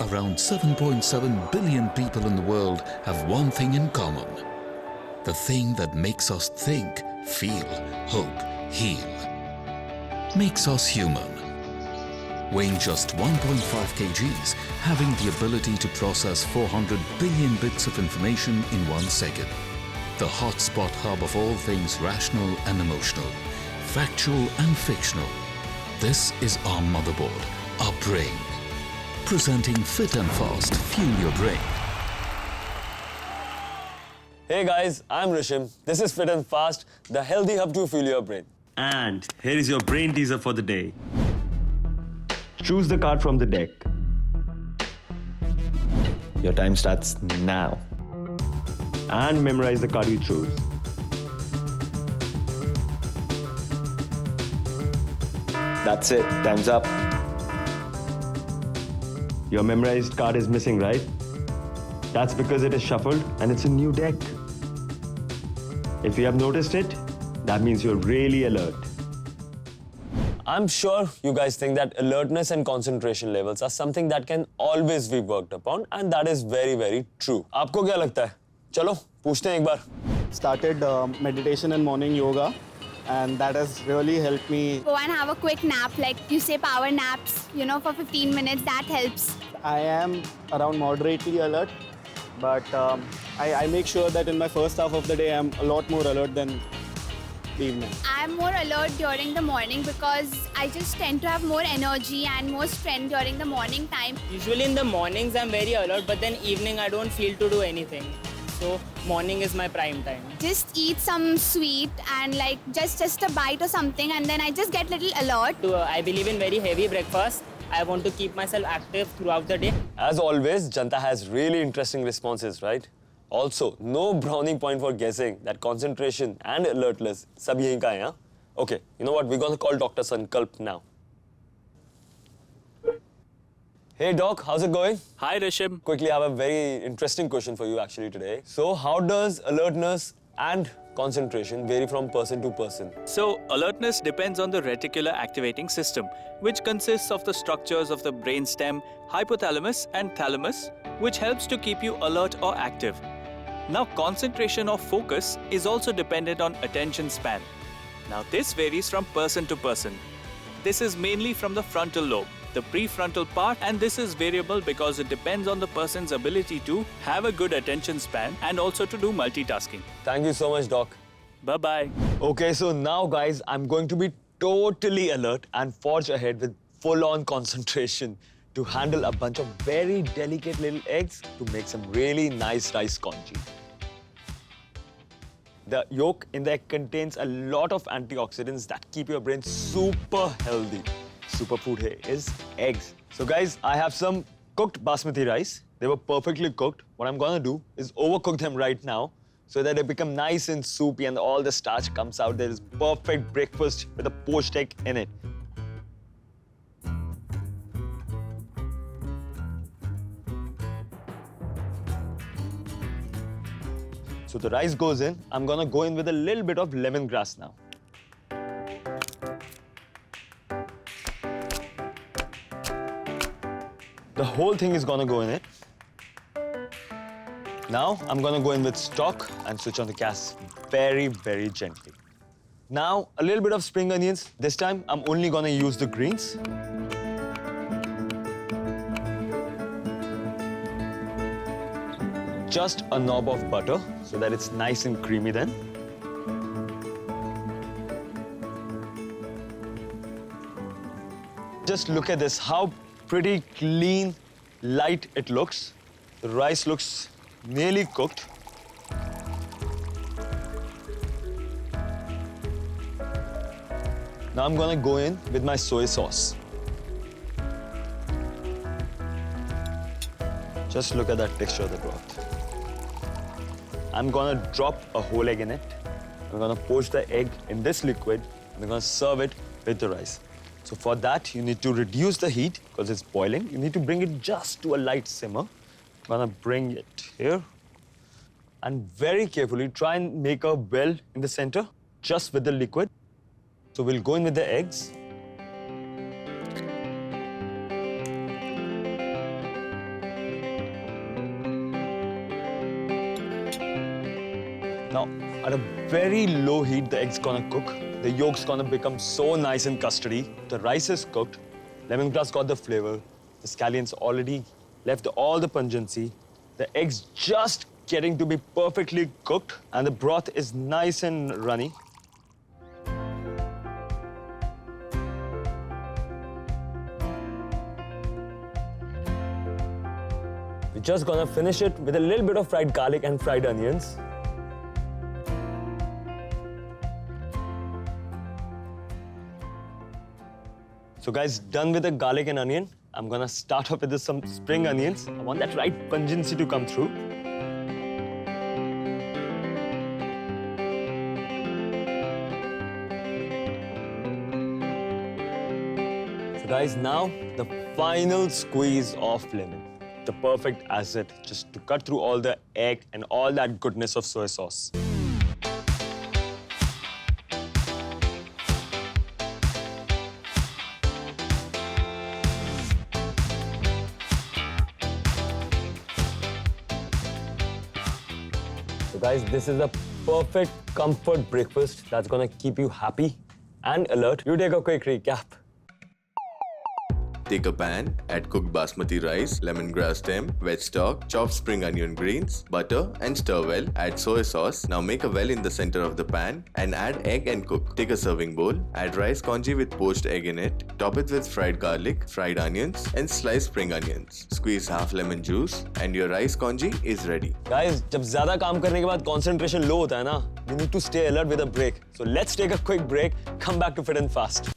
Around 7.7 billion people in the world have one thing in common. The thing that makes us think, feel, hope, heal. Makes us human. Weighing just 1.5 kgs, having the ability to process 400 billion bits of information in 1 second. The hotspot hub of all things rational and emotional, factual and fictional. This is our motherboard, our brain. Presenting Fit and Fast, Fuel Your Brain. Hey guys, I'm Rishim. This is Fit and Fast, the healthy hub to fuel your brain. And here is your brain teaser for the day. Choose the card from the deck. Your time starts now. And memorize the card you chose. That's it, time's up. Your memorized card is missing, right? That's because it is shuffled and it's a new deck. If you have noticed it, that means you're really alert. I'm sure you guys think that alertness and concentration levels are something that can always be worked upon, and that is very, very true. आपको क्या लगता है? चलो, पूछते हैं एक बार. Started meditation and morning yoga, and that has really helped me. Go and have a quick nap, like you say power naps, for 15 minutes, that helps. I am around moderately alert, but I make sure that in my first half of the day, I'm a lot more alert than the evening. I'm more alert during the morning because I just tend to have more energy and more strength during the morning time. Usually in the mornings I'm very alert, but then evening I don't feel to do anything. So morning is my prime time. Just eat some sweet and like just a bite or something, and then I just get little alert. I believe in very heavy breakfast. I want to keep myself active throughout the day. As always, Janta has really interesting responses, right? Also, no brownie point for guessing that concentration and alertness sab yahi ka hai, huh? Okay, you know what? We're going to call Dr. Sankalp now. Hey Doc, how's it going? Hi Rishim. Quickly, I have a very interesting question for you actually today. So, how does alertness and concentration vary from person to person? So, alertness depends on the reticular activating system, which consists of the structures of the brainstem, hypothalamus and thalamus, which helps to keep you alert or active. Now, concentration or focus is also dependent on attention span. Now, this varies from person to person. This is mainly from the frontal lobe, the prefrontal part, and this is variable because it depends on the person's ability to have a good attention span and also to do multitasking. Thank you so much, Doc. Bye-bye. Okay, so now guys, I'm going to be totally alert and forge ahead with full-on concentration to handle a bunch of very delicate little eggs to make some really nice rice congee. The yolk in the egg contains a lot of antioxidants that keep your brain super healthy. Superfood here is eggs. So guys, I have some cooked basmati rice. They were perfectly cooked. What I'm gonna do is overcook them right now so that they become nice and soupy and all the starch comes out. There is perfect breakfast with a poached egg in it. So the rice goes in. I'm gonna go in with a little bit of lemongrass now. The whole thing is gonna go in it. Now I'm gonna go in with stock and switch on the gas very, very gently. Now a little bit of spring onions. This time I'm only gonna use the greens. Just a knob of butter so that it's nice and creamy then. Just look at this, how pretty clean, light it looks. The rice looks nearly cooked. Now I'm gonna go in with my soy sauce. Just look at that texture of the broth. I'm gonna drop a whole egg in it. I'm gonna poach the egg in this liquid and I'm gonna serve it with the rice. So for that, you need to reduce the heat because it's boiling. You need to bring it just to a light simmer. I'm gonna bring it here and very carefully try and make a well in the center just with the liquid. So we'll go in with the eggs. Now, at a very low heat, the egg's gonna cook. The yolk's gonna become so nice and custardy. The rice is cooked. Lemongrass got the flavor. The scallions already left all the pungency. The egg's just getting to be perfectly cooked, and the broth is nice and runny. We're just gonna finish it with a little bit of fried garlic and fried onions. So guys, done with the garlic and onion. I'm gonna start off with some spring onions. I want that right pungency to come through. So guys, now the final squeeze of lemon. The perfect acid just to cut through all the egg and all that goodness of soy sauce. So guys, this is a perfect comfort breakfast that's gonna keep you happy and alert. You take a quick recap. Take a pan, add cooked basmati rice, lemongrass stem, veg stock, chopped spring onion greens, butter and stir well. Add soy sauce. Now make a well in the center of the pan and add egg and cook. Take a serving bowl, add rice congee with poached egg in it. Top it with fried garlic, fried onions and sliced spring onions. Squeeze half lemon juice and your rice congee is ready. Guys, जब ज़्यादा काम करने के बाद concentration low होता है ना, you need to stay alert with a break. So let's take a quick break. Come back to Fit and Fast.